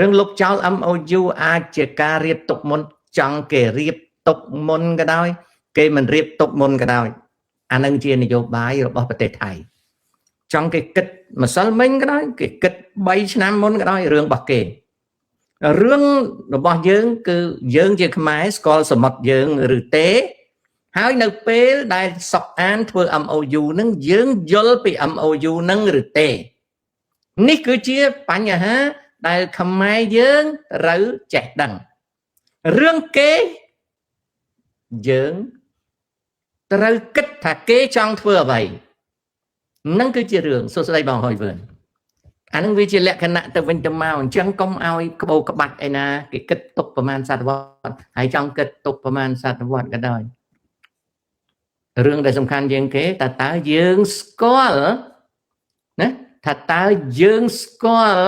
រឿងលុបចោល MOU អាចជាការរៀបទុកមុនចង់គេរៀបទុកមុនក៏ដោយគេមិនរៀបទុកមុនក៏ដោយអានឹងជានយោបាយរបស់ប្រទេសថៃចង់គេគិតម្សិលមិញក៏ដោយគេគិត3ឆ្នាំមុនក៏ដោយរឿងរបស់គេរឿងរបស់យើងគឺយើងជាខ្មែរស្គាល់សមុទ្រយើងឬទេហើយនៅពេលដែលសុកអានធ្វើ MOU នឹងយើងយល់ពី MOU នឹងឬទេនេះគឺជាបញ្ហាដែលខ្មែរយើងត្រូវចេះដឹងរឿងគេយើងត្រូវគិតថាគេចង់ធ្វើអ្វីនឹងគឺជារឿងសួស្ដីបងហើយវើអានឹងវាជាលក្ខណៈទៅវិញទៅមកអញ្ចឹងកុំឲ្យក្បោក្បាច់ឯណាគេគិតទុកប្រមាណសតវត្សហើយចង់គិតទុកប្រមាណសតវត្សក៏ដោយរឿងដែលសំខាន់ជាងគេតើយើងស្គាល់ណាថាតើយើងស្គាល់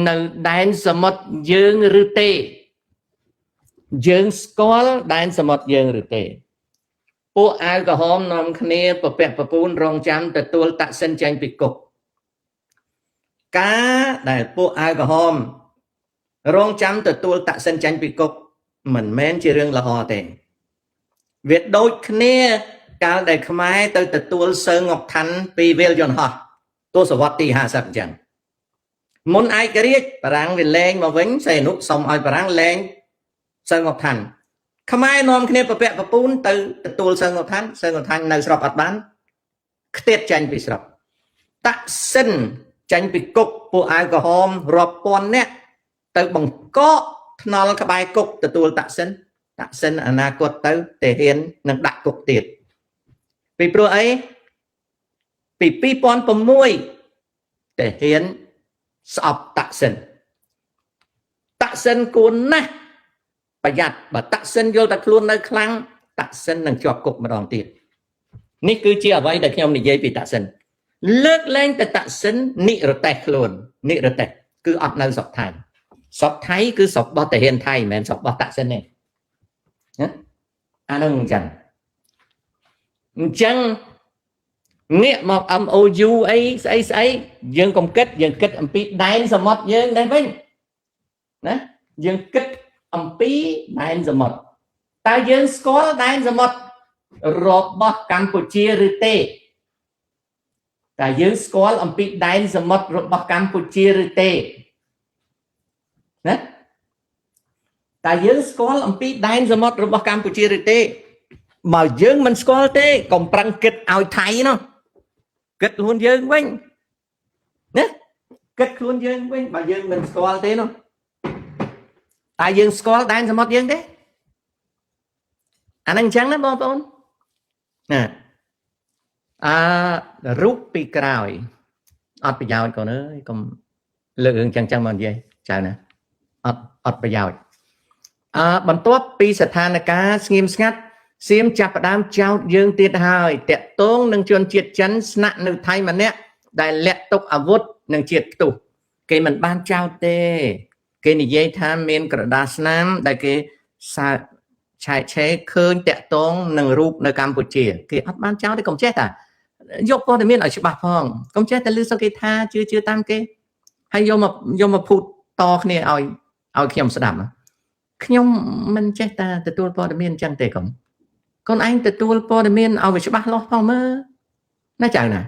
នៅដែនសមុទ្រយើងឬទេយើងស្គាល់ដែនសមុទ្រយើងឬទេពួកអាវក្រហមនាំគ្នាប្រពាក់ប្រពូនរងចាំទទួលតាក់សិនចេញពីគុកការដែលពួកអាវក្រហមរងចាំទទួលតាក់សិនចេញពីគុកមិនមែនជារឿងល្អទេវាដូចគ្នាកាលដែលខ្មែរទៅទទួលសើងកឋានពីវាលយន្តហោះទសវត្សទី50អញ្ចឹងមុនឯករាជ្យបារាំងវាលែងមកវិញសីហនុសុំឲ្យបារាំងលែងសើងកឋានខ្មែរនាំគ្នាប្រពាក់ប្រពូនទៅទទួលសើងកឋាននៅស្រុកអត់បានខ្ទាតចាញ់ពីស្រុកតាក់សិនចាញ់ពីគុកពួកអាវក្រហមរាប់ពាន់នាក់ទៅបង្កកថ្នល់ក្បែរគុកទទួលតាក់សិនអនាគតទៅតែហ៊ាននឹងដាក់គុកទៀតពីព្រោះអីពី2006តែហ៊ានស្អប់តាក់សិនគួរណាស់ប្រយ័ត្នបើតាក់សិនយល់តែខ្លួននៅខ្លាំងតាក់សិននឹងជាប់គុកម្ដងទៀតនេះគឺជាអ្វីដែលខ្ញុំនិយាយពីតាក់សិនលើកលែងតែតាក់សិននិរទេសខ្លួននិរទេសគឺអត់នៅស្រុកថៃគឺស្រុករបស់តាហ៊ានថៃមិនមែនស្រុករបស់តាក់សិនទេណាអានោះអញ្ចឹងងាកមក MOU អីស្អីយើងកុំគិតយើងគិតអំពីដែនសមុទ្រយើងដែរវិញណាយើងគិតអំពីដែនសមុទ្រតើយើងស្គាល់ដែនសមុទ្ររបស់កម្ពុជាឬទេតើយើងស្គាល់អំពីដែនសមុទ្ររបស់កម្ពុជាឬទេណាតើយើងស្គាល់អំពីដែនសមុទ្ររបស់កម្ពុជាឬទេបើយើងមិនស្គាល់ទេកុំប្រឹងគិតឲ្យថៃនោះគិតខ្លួនយើងវិញណាគិតខ្លួនយើងវិញបើយើងមិនស្គាល់ទេនោះតើយើងស្គាល់ដែនសមុទ្រយើងទេអាហ្នឹងអញ្ចឹងណាបងប្អូនណារូបពីក្រោយអត់ប្រយោជន៍កូនអើយកុំលើករឿងចឹងមកនិយាយចៅណាអត់ប្រយោជន៍បន្ទាប់ពីស្ថានភាពស្ងៀមស្ងាត់សៀមចាប់ផ្ដើមចោទយើងទៀតហើយតាក់ទងនឹងជនជាតិចិនស្នាក់នៅថៃម្នាក់ដែលលាក់ទុកអាវុធនឹងជាតិផ្ទុះគេមិនបានចោទទេគេនិយាយថាមានក្រដាសស្នាមដែលគេឆែកឆេរឃើញតាក់ទងនឹងរូបនៅកម្ពុជាគេអត់បានចោទទេកុំចេះតាយកព័ត៌មានឲ្យច្បាស់ផងកុំចេះតែលឺសឹកគេថាជឿតាមគេហើយយកមកភូតតគ្នាឲ្យខ្ញុំស្ដាប់ខ្ញុំមិនចេះតែទទួលព័ត៌មានអញ្ចឹងទេកុំឯងទទួលព័ត៌មានឲ្យវាច្បាស់លាស់ផងមើលណាចៅណា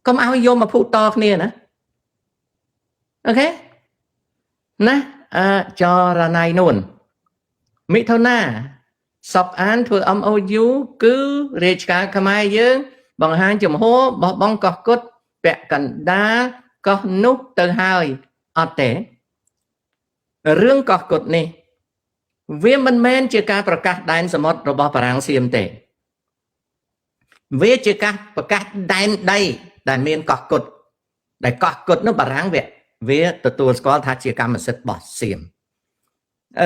កុំឲ្យយកមកភូតតគ្នាណាអូខេណាចរណៃនួនមិថុនាសុកអានធ្វើ MOU គឺរាជការខ្មែរយើងបង្ហាញចំហបោះបង់កោះគុតពាក់កណ្ដាលកោះនោះទៅហើយអត់ទេរឿងកោះគុតនេះវាមិនមែនជាការប្រកាសដែនសមុទ្ររបស់បារាំងសៀមទេវាជាការប្រកាសដែនដីដែលមានកោះគុតដែលកោះគុតនោះបារាំងវាទទួលស្គាល់ថាជាកម្មសិទ្ធិរបស់សៀម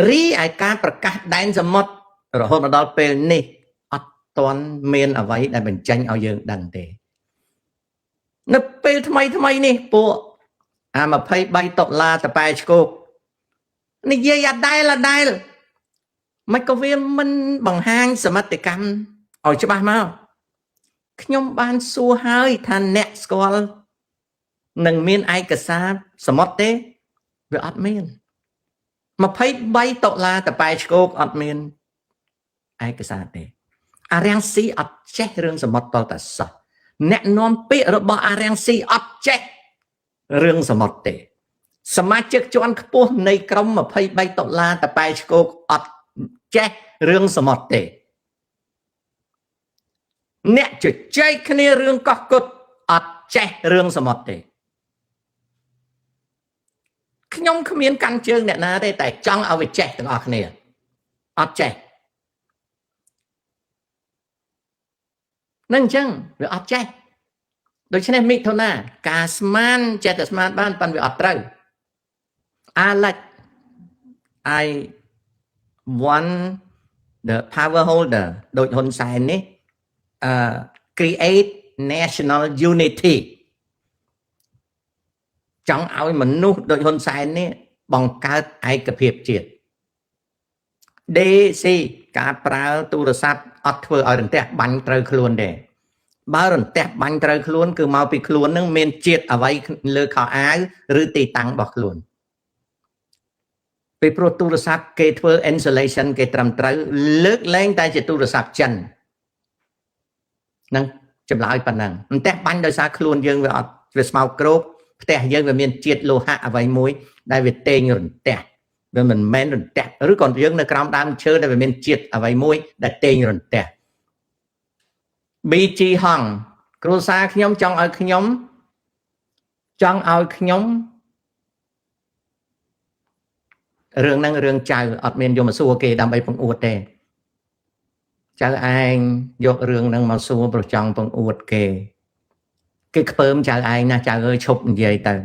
រីឯការប្រកាសដែនសមុទ្ររហូតមកដល់ពេលនេះអត់ទាន់មានអ្វីដែលបញ្ចេញឲ្យយើងដឹងទេនៅពេលថ្មីនេះពួក23ដុល្លារតប៉ែឆ្កោកនិយាយអដែលមិនក៏វាមិនបង្ហាញសមត្ថកម្មឲ្យច្បាស់មកខ្ញុំបានសួរហើយថាអ្នកស្គាល់នឹងមានឯកសារសមុទ្រទេវាអត់មាន $23តប៉ែឆ្កោកអត់មានឯកសារទេអារាំងស៊ីអត់ចេះរឿងសមុទ្រតតែសោះអ្នកនាំពាក្យរបស់អារាំងស៊ីអត់ចេះរឿងសមុទ្រទេសមាជិកជាន់ខ្ពស់នៃក្រុម$23តប៉ែឆ្កោកអត់ចេះរឿងសមុទ្រទេអ្នកជជែកគ្នារឿងកោះកុដអត់ចេះរឿងសមុទ្រទេខ្ញុំគ្មានកាន់ជើងអ្នកណាទេតែចង់ឲ្យវាចេះទាំងអស់គ្នាអត់ចេះនឹងអញ្ចឹងវាអត់ចេះដូច្នេះមិថុនាការស្មានចេះតែស្មានបានប៉ុន្តែវាអត់ត្រូវAlex I want the power holder ដូចហ៊ុនសែននេះcreate national unity ចង់ឲ្យមនុស្សដូចហ៊ុនសែននេះបង្កើតឯកភាពជាតិ DC ការប្រើទូរស័ព្ទអត់ធ្វើឲ្យរន្ទះបាញ់ត្រូវខ្លួនទេបើរន្ទះបាញ់ត្រូវខ្លួនគឺមកពីខ្លួននឹងមានជាតិអ្វីលើខោអាវឬទីតាំងរបស់ខ្លួនពីព្រោះទូរស័ព្ទគេធ្វើ installation គេត្រឹមត្រូវលើកលែងតែជាទូរស័ព្ទចិននឹងចម្លើយប៉ុណ្ណឹងរន្ទះបាញ់ដោយសារខ្លួនយើងវាអត់វាស្មោកគ្រោកផ្ទះយើងវាមានជាតិលោហៈអ្វីមួយដែលវាតេងរន្ទះវាមិនមែនរន្ទះឬក៏យើងនៅក្រោមដើមឈើដែលវាមានជាតិអ្វីមួយដែលតេងរន្ទះ BG ហងគ្រួសារខ្ញុំចង់ឲ្យខ្ញុំរឿងហ្នឹងរឿងចៅអត់មានយកមកសួរគេដើម្បីបង្អួតទេចៅឯងយករឿងហ្នឹងមកសួរប្រចង់បង្អួតគេខ្ពើមចៅឯងណាចៅអើយឈប់និយាយទៅ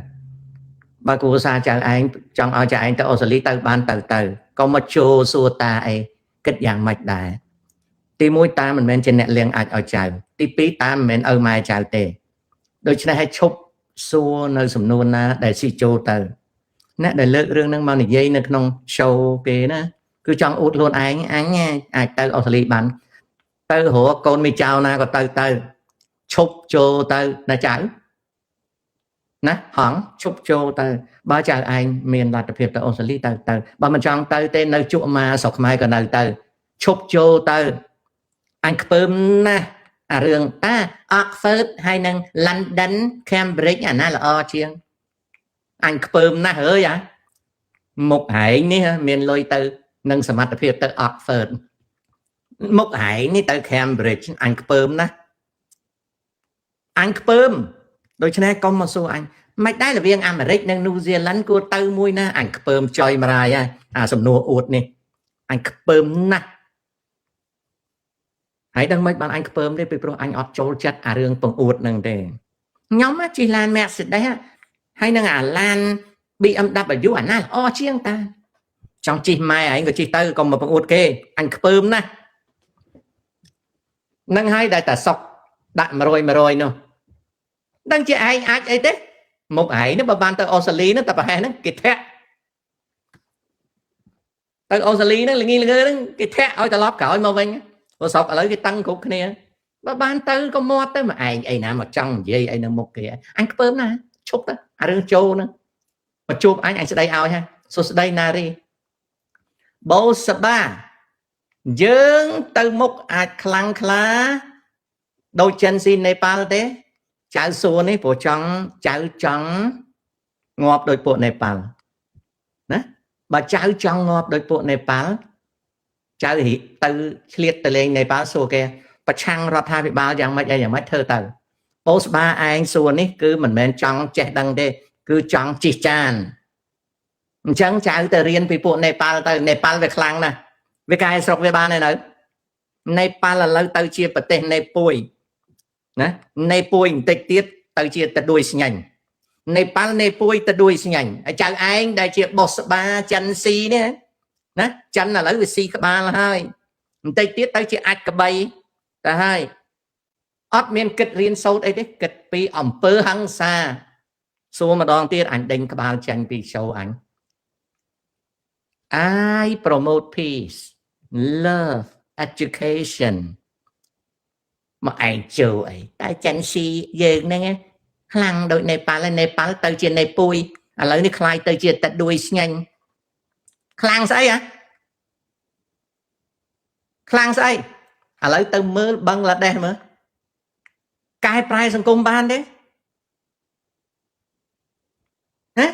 បើគ្រួសារចៅឯងចង់ឲ្យចៅឯងទៅអូស្ត្រាលីទៅបានទៅក៏មកចូលសួរតាអីគិតយ៉ាងម៉េចដែរទី1តាមិនមែនជាអ្នកលៀងអាចឲ្យចៅទី2តាមិនមែនឪម៉ែចៅទេដូច្នេះឲ្យឈប់សួរនៅសំណួរណាដែលស៊ីចូលទៅអ្នកដែលលើករឿងហ្នឹងមកនិយាយនៅក្នុង show គេណាគឺចង់អួតខ្លួនឯងអញអាចទៅអូស្ត្រាលីបានទៅរកកូនមីចៅណាក៏ទៅឈប់ចូលទៅណាចៅណាហងឈប់ចូលទៅបើចៅឯងមានលទ្ធភាពទៅអូស្ត្រាលីទៅបើមិនចង់ទៅទេនៅជក់ម៉ាស្រុកខ្មែរក៏នៅទៅឈប់ចូលទៅអញខ្ពើមណាស់អារឿងតា Oxford ហើយនឹង London Cambridge អាណាល្អជាងអញខ្ពើមណាស់អើយមុខហែងនេះមានលុយទៅនឹងសមត្ថភាពទៅ Oxford មុខហែងនេះទៅ Cambridge អញខ្ពើមណាស់អញខ្ពើមដូច្នេះកុំមកសួរអញមិនដែររវាងអាមេរិកនិងនូហ្សេឡង់គួរទៅមួយណាអញខ្ពើមចុយម្រាយហើយអាសំណួរអួតនេះអញខ្ពើមណាស់ហើយដឹងមិនបានអញខ្ពើមទេពីព្រោះអញអត់ចូលចិត្តអារឿងបង្អួតនឹងទេខ្ញុំជិះឡាន Mercedes ហើយនឹងអាឡាន BMW អាណាល្អជាងតាចង់ជិះម៉ែឯងក៏ជិះទៅកុំមកបង្អួតគេអញខ្ពើមណាស់នឹងហើយដែលតែសុកដាក់100នោះដឹងជាឯងអាចអីទេមុខឯងនេះបើបានទៅអូស្ត្រាលីនោះតែប្រហែលហ្នឹងគេធាក់ទៅអូស្ត្រាលីហ្នឹងល្ងីល្ងើហ្នឹងគេធាក់ឲ្យត្រឡប់ក្រោយមកវិញព្រោះស្រុកឥឡូវគេតាំងគ្រប់គ្នាបើបានទៅក៏មាត់ទៅមកឯងអីណាមកចង់និយាយអីនៅមុខគេអញខ្ពើមណាឈប់ទៅអារឿងចូលហ្នឹងមកជួបអញស្ដីឲ្យហើយសួស្ដីណារីបូសបាយើងទៅមុខអាចខ្លាំងខ្លាដូចចិនស៊ីនេប៉ាល់ទេចៅសួរនេះព្រោះចង់ងាប់ដោយពួកនេប៉ាល់ណាបើចៅចង់ងាប់ដោយពួកនេប៉ាល់ចៅទៅឆ្លៀតទៅលេងនេប៉ាល់សួរគេប្រឆាំងរដ្ឋាភិបាលយ៉ាងម៉េចធ្វើទៅបូស្បាឯងសួរនេះគឺមិនមែនចង់ចេះដឹងទេគឺចង់ជិះចានអញ្ចឹងចៅទៅរៀនពីពួកនេប៉ាល់ទៅនេប៉ាល់វាខ្លាំងណាស់វាកែស្រុកវាបានហើយនៅនេប៉ាល់ឥឡូវទៅជាប្រទេសនេពួយណានេពួយបន្តិចទៀតទៅជាទៅដួយស្ញាញ់នេប៉ាល់នេពួយទៅដួយស្ញាញ់ហើយចៅឯងដែលជាបូស្បាចិនស៊ីនេះណាចិនឥឡូវវាស៊ីក្បាលហើយបន្តិចទៀតទៅជាអាចក្បីទៅហើយអត់មានគិតរៀនសូត្រអីទេគិតពីអំពើហិង្សាសួរម្ដងទៀតអញដេញក្បាលចាញ់ពី show អញ I promote peace love education មកឯងចូលអីតែចិនស៊ីយើងហ្នឹងខ្លាំងដូចនេប៉ាល់ទៅជានេពួយឥឡូវនេះខ្លាយទៅជាតែដួយស្ញាញ់ ខ្លាំងស្អីហ៎ខ្លាំងស្អីឥឡូវទៅមើលបឹងឡាដេសមើលកែប្រែសង្គមបានទេហ៎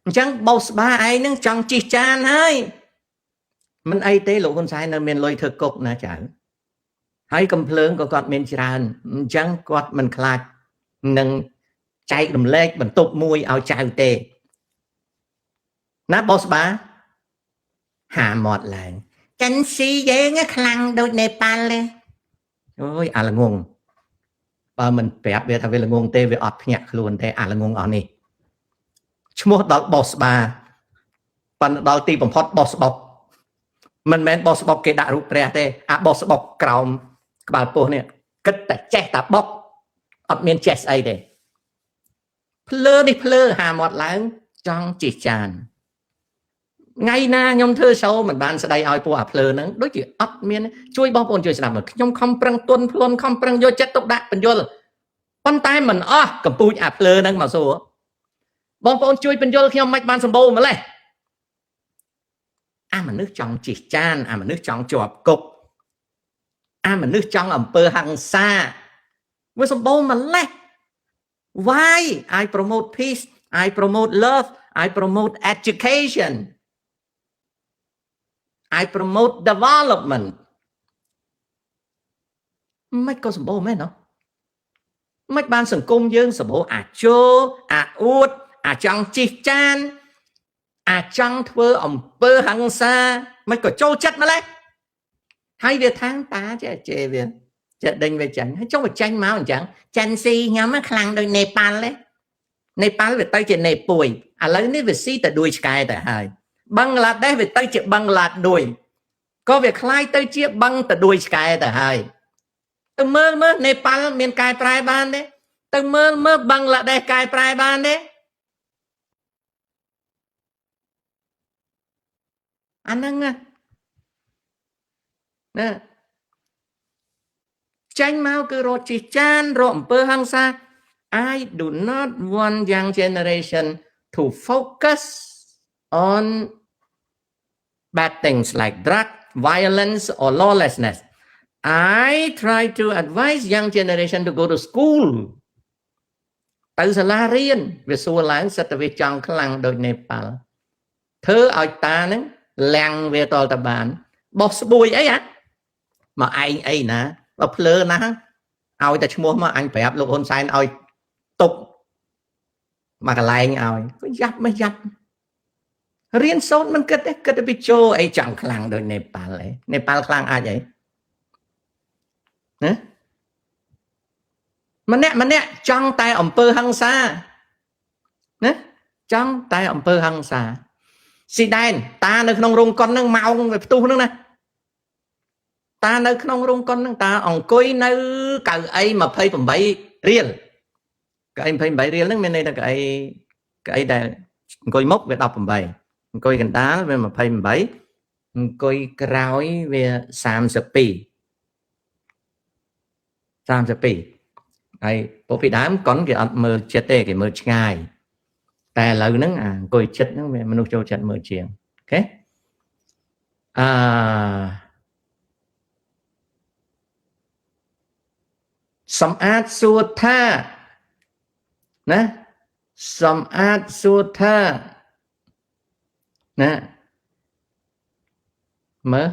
អញ្ចឹងបោស្បាឯងនឹងចង់ជីកចានហើយមិនអីទេលោកហ៊ុនសែននៅមានលុយធ្វើគុកណាចៅហើយកំភ្លើងក៏គាត់មានច្រើនអញ្ចឹងគាត់មិនខ្លាចនឹងចែករំលែកបន្ទប់មួយឲ្យចៅទេណាបោស្បាហាមាត់ឡើងចិនស៊ីយើងខ្លាំងដូចនេប៉ាល់ទេអូយអាល្ងងបើមិនប្រាប់វាថាវាល្ងងទេវាអត់ភ្ញាក់ខ្លួនទេអាល្ងងអស់នេះឈ្មោះដល់បោស្បាប៉ុន្តែដល់ទីបំផុតបោស្បុកមិនមែនបោស្បុកគេដាក់រូបព្រះទេអាបោស្បុកក្រោមក្បាលពោះនេះគិតតែចេះតែបុកអត់មានចេះស្អីទេភ្លើនេះភ្លើហាមាត់ឡើងចង់ជិះចានថ្ងៃណាខ្ញុំធ្វើshowមិនបានស្ដីឲ្យពួកអាភ្លើហ្នឹងដូចជាអត់មានជួយបងប្អូនជួយស្ដាប់មើលខ្ញុំខំប្រឹងទន់ខ្លួនខំប្រឹងយកចិត្តទុកដាក់បញ្យល់ប៉ុន្តែមិនអស់កំពូចអាភ្លើហ្នឹងមកសួរបងប្អូនជួយបញ្យល់ខ្ញុំមិនបានសម្បូរម្លេះអាមនុស្សចង់ជិះចានអាមនុស្សចង់ជាប់គុកអាមនុស្សចង់អំពើហិង្សាវាសម្បូរម្លេះ Why I promote peace I promote love I promote education I promote development មិនក៏សម្បូរមែនណ៎មិនបានសង្គមយើងសម្បូរអាចោអាអួតអាចង់ជិះចានអាចង់ធ្វើអំពើហិង្សាមិនក៏ចូលចិត្តម្លេះហើយវាថាងតាចេះវាចេះដេញវាចាញ់ហើយចង់វាចាញ់មកអញ្ចឹងចាន់ស៊ីខ្ញុំខ្លាំងដូចនេប៉ាល់ទេនេប៉ាល់វាទៅជានេពួយឥឡូវនេះវាស៊ីតែដួយឆ្កែទៅហើយបឹងឡាដេសវាទៅជាបឹងឡាដួយក៏វាคล้ายទៅជាបឹងទៅដួយឆ្កែទៅហើយទៅមើលនេប៉ាល់មានកែប្រែបានទេទៅមើលបឹងឡាដេសកែប្រែបានទេអាហ្នឹងណាចាញ់មកគឺរត់ជីចានរកអំពើហិង្សា I do not want young generation to focus on bad things like drug violence or lawlessness I try to advise young generation to go to school ទៅសាលារៀនវាសួរឡើងសិតតែវាចង់ខ្លាំងដូចនេប៉ាល់ធ្វើឲ្យតាហ្នឹងលាំងវាតលតបានបោះស្បួយអីហ៎មកឯងអីណាបើភ្លើណាឲ្យតែឈ្មោះមកអញប្រាប់លោកហ៊ុនសែនឲ្យតុបមកកន្លែងឲ្យក៏យ៉ាប់មិនយ៉ាប់រៀនសូត្រមិនគិតទេគិតទៅពីចូលអីចង់ខ្លាំងដូចនេប៉ាល់ឯងនេប៉ាល់ខ្លាំងអាចអីណាម្នាក់ចង់តែអំពើហិង្សាណាចង់តែអំពើហិង្សាស៊ីដែនតានៅក្នុងរោងកុនហ្នឹងម៉ោងវាផ្ទុះហ្នឹងណាតានៅក្នុងរោងកុនហ្នឹងតាអង្គុយនៅកៅអី28រៀលកៅអី28រៀលហ្នឹងមានន័យថាកៅអីដែលអង្គុយមុខវា18អង្គុយកណ្ដាលវា28អង្គុយក្រោយវា32ហើយពួកពីដើមកុនគេអត់មើលចិត្តទេគេមើលឆ្ងាយតែឥឡូវហ្នឹងអង្គុយចិត្តហ្នឹងវាមនុស្សចូលចិត្តមើលជាងអូខេសំអាតសួរថាណាសំអាតសួរថាណាមើល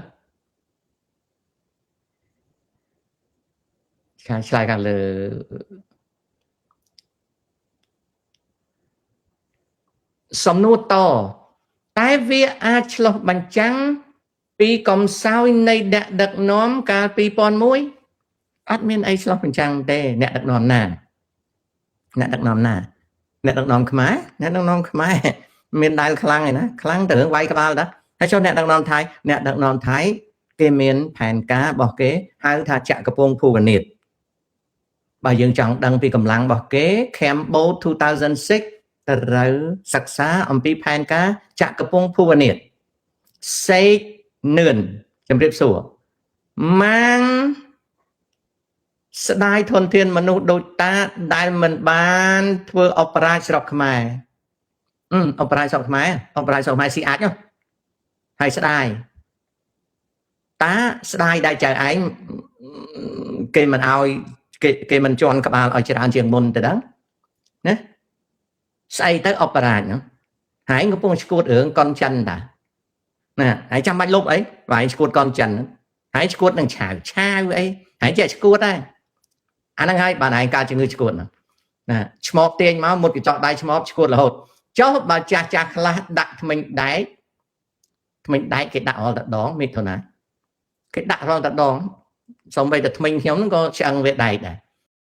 ឆ្លើយខាងលើសំណួរតតែវាអាចឆ្លុះបញ្ចាំងពីកំសោយនៃអ្នកដឹកនាំកាល2001អត់មានអីឆ្លុះបញ្ចាំងទេអ្នកដឹកនាំណាអ្នកដឹកនាំខ្មែរអ្នកដឹកនាំខ្មែរមានដែលខ្លាំងឯណាខ្លាំងទៅរឿងវាយក្បាលដែរហើយចុះអ្នកដឹកនាំថៃគេមានផែនការរបស់គេហៅថាចក្រពងភូវនីតបើយើងចង់ដឹងពីកម្លាំងរបស់គេ Cambo 2006ត្រូវសិក្សាអំពីផែនការចក្រពងភូវនីតសេកនឿនជំរាបសួរម៉ាងស្ដាយធនធានមនុស្សដូចតាដែលមិនបានធ្វើអបរាជស្រុកខ្មែរអបរាជស្រុកខ្មែរស៊ីអាចហ៎ ហើយស្ដាយតាស្ដាយដែលចៅឯងគេមិនឲ្យគេមិនជន់ក្បាលឲ្យច្រើនជាងមុនទៅដឹងណាស្អីទៅអបរាជហ្នឹងហើយកំពុងឈួតរឿងកុនចិនតាណាហើយចាំបាច់លុបអីបើឯងឈួតកុនចិនហើយឈួតនឹងឆាវអីហើយចេះឈួតដែរអាហ្នឹងហើយបានឯងកើតជំងឺឈួតហ្នឹងណាឆ្មោកទាញមកមុតកញ្ចក់ដៃឆ្មោកឈួតរហូតចុះបើចាស់ខ្លះដាក់ថ្មិញដែកគេដាក់រាល់តែដងមិថុនាគេដាក់រាល់តែដងសំបីតែថ្មិញខ្ញុំហ្នឹងក៏ឆ្អឹងវាដែកដែរ